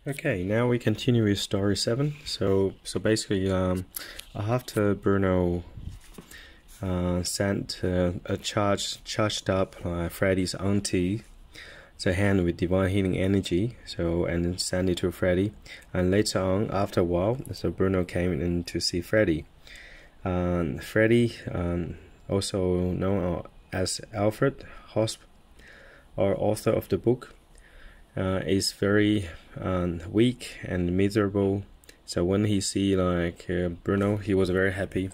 Okay, now we continue with story 7. So basically, after Bruno sent a charged up Freddy's auntie the hand with divine healing energy, and then sent it to Freddy. And later on, after a while, so Bruno came in to see Freddy. Freddy, also known as Alfred Hosp, or author of the book, is very weak and miserable. So when he see Bruno, he was very happy,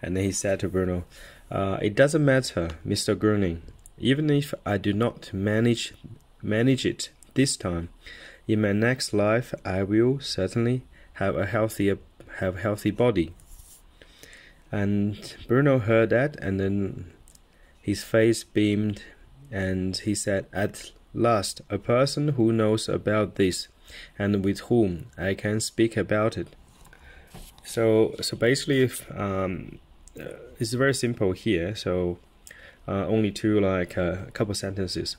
and then he said to Bruno, "It doesn't matter, Mr. Groning. Even if I do not manage it this time, in my next life I will certainly have a healthy body." And Bruno heard that, and then his face beamed, and he said, "At last, a person who knows about this, and with whom I can speak about it." So basically, it's very simple here. So only two a couple sentences.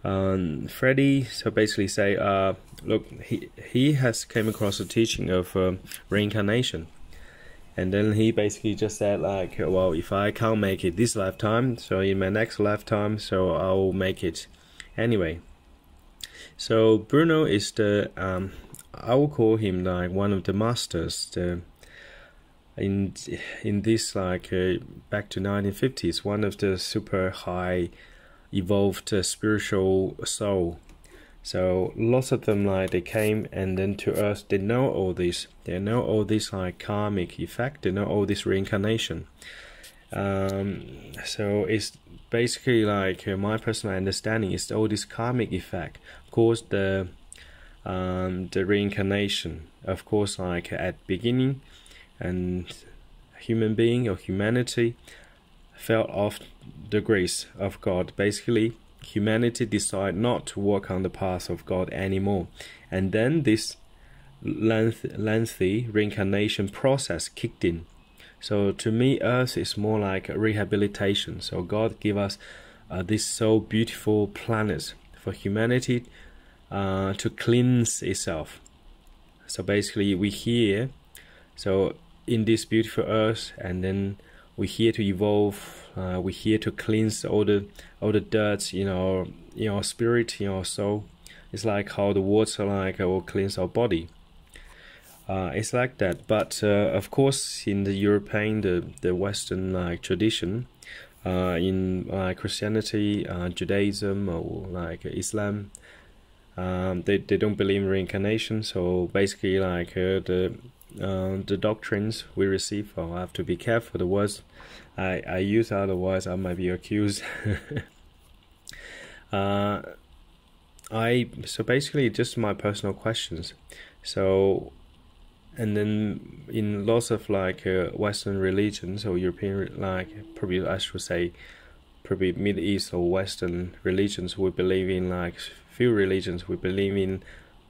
Freddy basically say, look, he has came across the teaching of reincarnation, and then he basically just said well, if I can't make it this lifetime, so in my next lifetime, so I'll make it anyway. So Bruno is the I will call him one of the masters, in this back to 1950s, one of the super high evolved spiritual soul. So lots of them they came and then to Earth. They know all this. They know all this karmic effect. They know all this reincarnation. So it's basically my personal understanding is all this karmic effect. Of course, the reincarnation. Of course, at beginning, and human being or humanity fell off the grace of God. Basically, humanity decided not to walk on the path of God anymore, and then this lengthy reincarnation process kicked in. So to me, Earth is more like a rehabilitation. So God gave us this so beautiful planet for humanity to cleanse itself. So basically, we here, so in this beautiful Earth, and then we're here to evolve. We're here to cleanse all the dirt in our spirit, in our soul. It's like how the water will cleanse our body. It's like that. But of course, in the European, the Western tradition, in Christianity, Judaism, or Islam, they don't believe in reincarnation. So basically, the doctrines we receive, I have to be careful the words I use, otherwise I might be accused. So basically just my personal questions. So, and then in lots of Western religions or European, probably I should say probably Middle East or Western religions, we believe in few religions we believe in,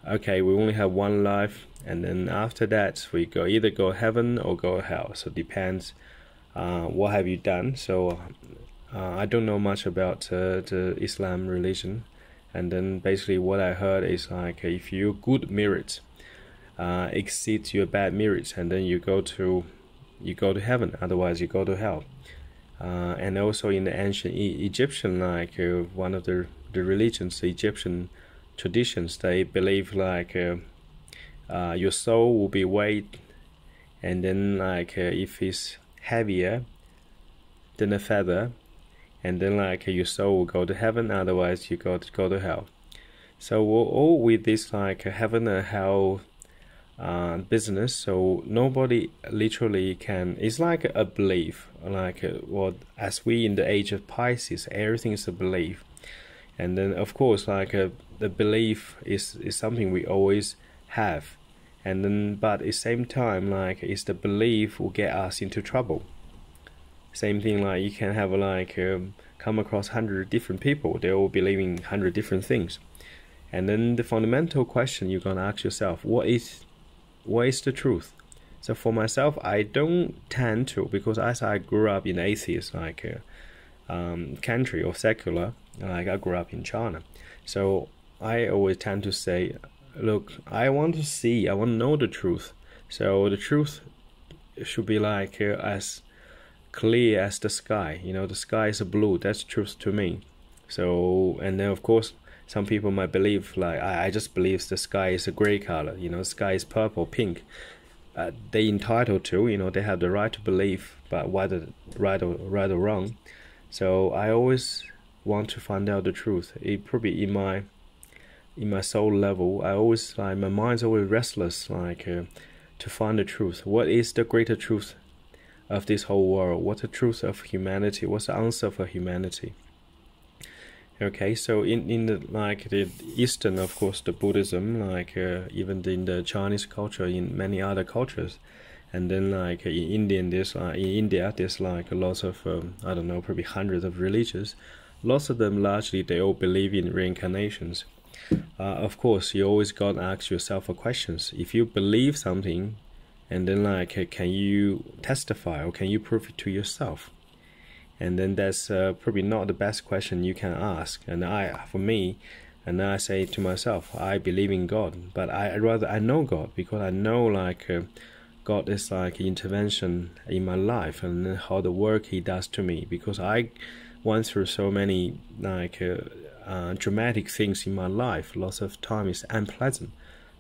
okay, we only have one life, and then after that we either go heaven or go hell. So depends what have you done. So I don't know much about the Islam religion, and then basically what I heard is if your good merits exceeds your bad merits, and then you go to heaven, otherwise you go to hell. And also in the ancient Egyptian, one of the religions, the Egyptian traditions, they believe your soul will be weighed, and then if it's heavier than a feather, and then your soul will go to heaven, otherwise you go to hell. So we're all with this heaven and hell business. So nobody literally can. It's like a belief, as we in the age of Pisces, everything is a belief. And then of course the belief is something we always have, and then but at the same time is the belief will get us into trouble. Same thing, you can have come across 100 different people, they all believing 100 different things, and then the fundamental question you're gonna ask yourself, what is the truth? So for myself, I don't tend to, because as I grew up in atheist country or secular, I grew up in China, so I always tend to say look, I want to know the truth. So the truth should be like as clear as the sky. The sky is blue. That's truth to me. So, and then of course, some people might believe like I just believe the sky is a gray color. The sky is purple, pink. They entitled to. They have the right to believe, but whether right or wrong. So I always want to find out the truth. It probably in my soul level, I always my mind's always restless, to find the truth. What is the greater truth of this whole world? What's the truth of humanity? What's the answer for humanity? Okay, so in the Eastern, of course, the Buddhism, even in the Chinese culture, in many other cultures, and then in India, there's lots of I don't know, probably hundreds of religions. Lots of them largely they all believe in reincarnations. Of course, you always gotta ask yourself questions. If you believe something, and then can you testify or can you prove it to yourself? And then that's probably not the best question you can ask. And for me, I say to myself, I believe in God, but I know God because I know God is intervention in my life and how the work He does to me, because I went through so many dramatic things in my life. Lots of time is unpleasant,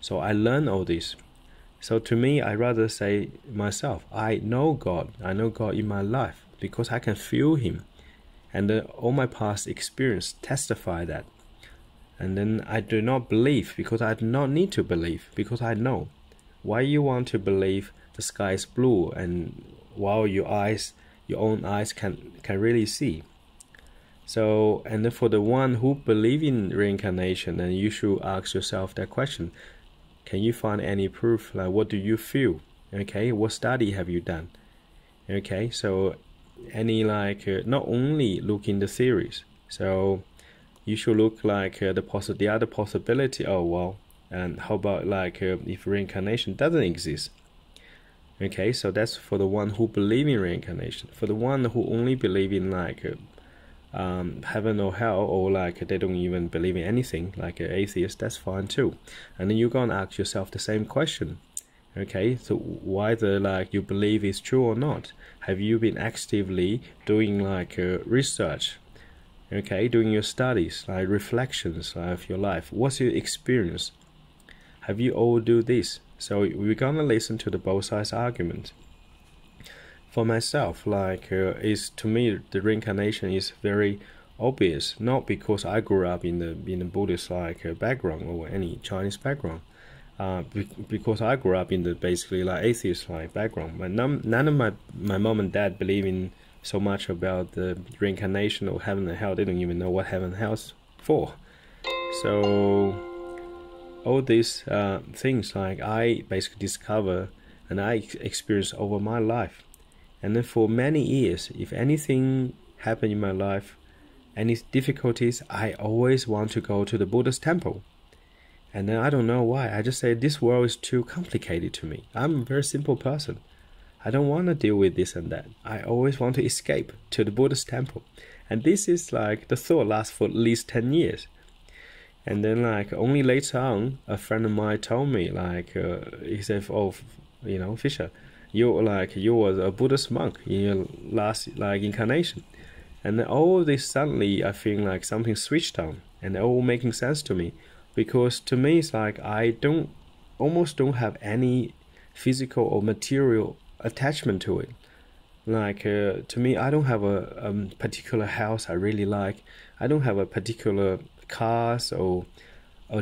so I learn all this. So to me, I rather say myself, I know God in my life because I can feel Him, and all my past experience testify that. And then I do not believe because I do not need to believe, because I know. Why you want to believe the sky is blue and while your own eyes can really see? So, and then for the one who believe in reincarnation, then you should ask yourself that question. Can you find any proof? What do you feel? Okay, what study have you done? Okay, so any not only look in the theories. So you should look the other possibility. Oh well, and how about if reincarnation doesn't exist? Okay, so that's for the one who believe in reincarnation. For the one who only believe in heaven or hell, or they don't even believe in anything, like an atheist, that's fine too. And then you're gonna ask yourself the same question. Okay, so whether you believe is true or not, have you been actively doing research? Okay, doing your studies, reflections of your life. What's your experience? Have you all do this? So we're gonna listen to the both sides argument. For myself, is to me the reincarnation is very obvious, not because I grew up in the Buddhist background or any Chinese background, because I grew up in the basically atheist background. But none of my mom and dad believe in so much about the reincarnation or heaven and hell. They don't even know what heaven and hell's for. So all these things I basically discover and I experience over my life. And then for many years, if anything happened in my life, any difficulties, I always want to go to the Buddha's temple. And then I don't know why. I just say this world is too complicated to me. I'm a very simple person. I don't want to deal with this and that. I always want to escape to the Buddha's temple. And this is the thought lasts for at least 10 years. And then only later on, a friend of mine told me he said, oh, Fisher, you was a Buddhist monk in your last incarnation. And then all this suddenly I feel something switched on, and they're all making sense to me, because to me it's I almost don't have any physical or material attachment to it. To me, I don't have a particular house I really like. I don't have a particular cars or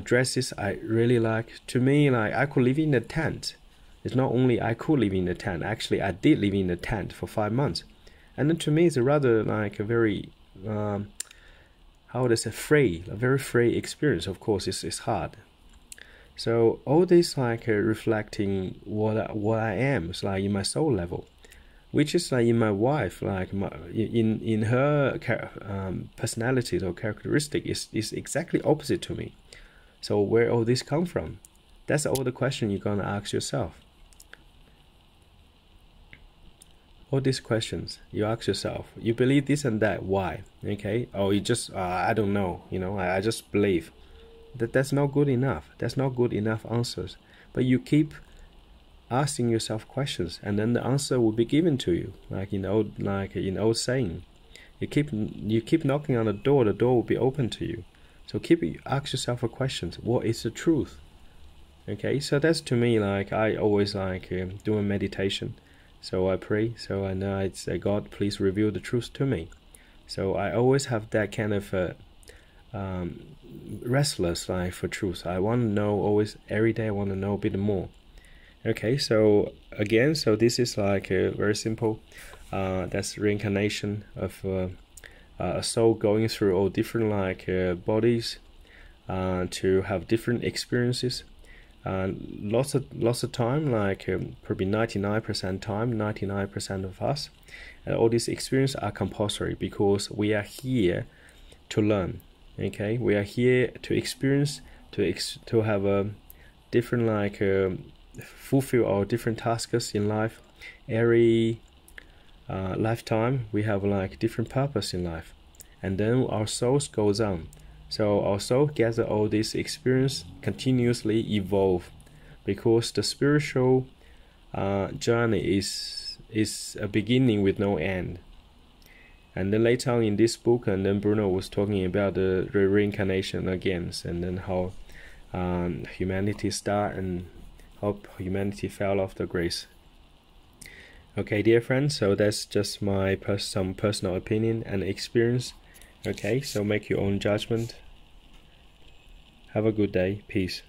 dresses I really like. To me, I could live in a tent. It's not only I could live in a tent, actually I did live in a tent for 5 months. And then to me it's a rather a very, how would I say, a very free experience. Of course it's hard. So all this reflecting what I am, it's in my soul level, which is in my wife, in her personality or characteristic is exactly opposite to me. So where all this come from? That's all the question you're gonna ask yourself. All these questions you ask yourself. You believe this and that. Why? Okay. Or you just I don't know. I just believe. That's not good enough. That's not good enough answers. But you keep asking yourself questions, and then the answer will be given to you, like in old saying. You keep knocking on the door will be open to you. So ask yourself a question: what is the truth? Okay, so that's to me, like, I always like doing meditation. So I pray. So I know it's God, please reveal the truth to me. So I always have that kind of restless like for truth. I want to know always, every day I want to know a bit more. Okay, so again, so this is like very simple. That's reincarnation of a soul going through all different like bodies to have different experiences. Lots of time, like probably 99% time, 99% of us, all these experiences are compulsory because we are here to learn. Okay, we are here to experience, to have a different like fulfill our different tasks in life. Every lifetime we have like different purpose in life, and then our souls goes on. So our soul gather all this experience, continuously evolve, because the spiritual journey is a beginning with no end. And then later on in this book, and then Bruno was talking about the reincarnation again, and then how humanity started and how humanity fell off the grace. Okay, dear friends, so that's just my some personal opinion and experience. Okay, so make your own judgment. Have a good day. Peace.